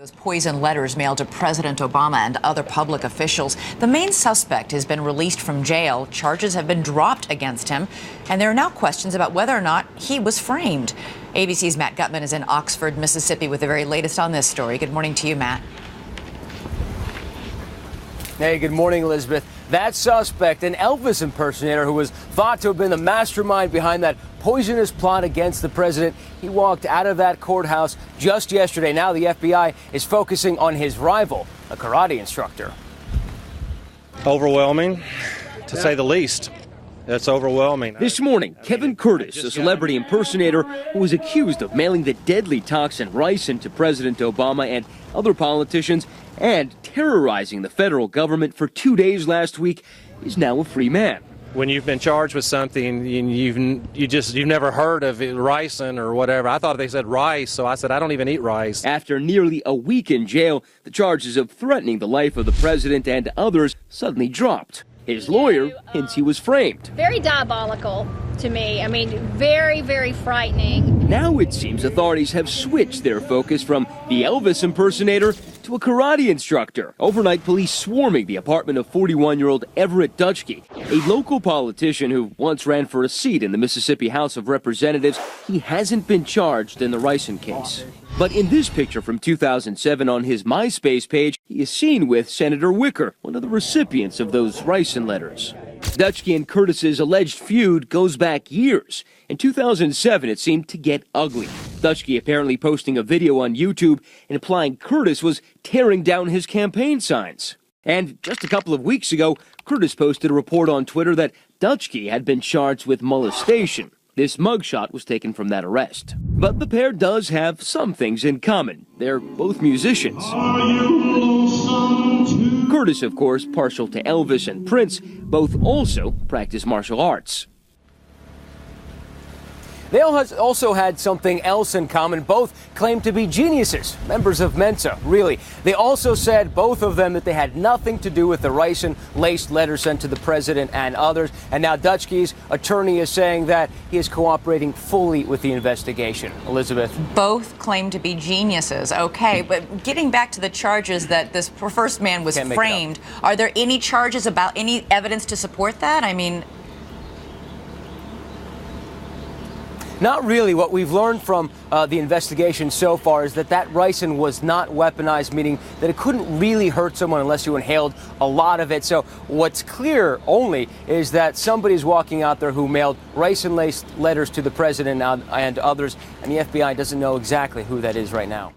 Those poison letters mailed to President Obama and other public officials. The main suspect has been released from jail. Charges have been dropped against him, and there are now questions about whether or not he was framed. ABC's Matt Gutman is in Oxford, Mississippi, with the very latest on this story. Good morning to you, Matt. Hey, good morning, Elizabeth. That suspect, an Elvis impersonator who was thought to have been the mastermind behind that poisonous plot against the president, he walked out of that courthouse just yesterday. Now the FBI is focusing on his rival, a karate instructor. Overwhelming, to say the least. It's overwhelming. This morning, Kevin Curtis, a celebrity impersonator who was accused of mailing the deadly toxin Ricin to President Obama and other politicians and terrorizing the federal government for 2 days last week, is now a free man. When you've been charged with something, you've never heard of ricin or whatever. I thought they said rice, so I said I don't even eat rice. After nearly a week in jail, the charges of threatening the life of the president and others suddenly dropped. His lawyer hints he was framed. Very diabolical to me. I mean, very, very frightening. Now it seems authorities have switched their focus from the Elvis impersonator to a karate instructor. Overnight, police swarming the apartment of 41-year-old Everett Dutschke, a local politician who once ran for a seat in the Mississippi House of Representatives. He hasn't been charged in the Ricin case. But in this picture from 2007 on his MySpace page, he is seen with Senator Wicker, one of the recipients of those Ricin letters. Dutschke and Curtis's alleged feud goes back years. In 2007, it seemed to get ugly. Dutschke apparently posting a video on YouTube and implying Curtis was tearing down his campaign signs. And just a couple of weeks ago, Curtis posted a report on Twitter that Dutschke had been charged with molestation. This mugshot was taken from that arrest. But the pair does have some things in common. They're both musicians. Curtis, of course, partial to Elvis and Prince, both also practice martial arts. They also had something else in common. Both claimed to be geniuses, members of Mensa, really. They also said, both of them, that they had nothing to do with the ricin-laced letter sent to the president and others. And now Dutschke's attorney is saying that he is cooperating fully with the investigation. Elizabeth. Both claim to be geniuses. Okay, but getting back to the charges that this first man was framed, are there any charges about any evidence to support that? I mean... Not really. What we've learned from the investigation so far is that ricin was not weaponized, meaning that it couldn't really hurt someone unless you inhaled a lot of it. So what's clear only is that somebody's walking out there who mailed ricin-laced letters to the president and others, and the FBI doesn't know exactly who that is right now.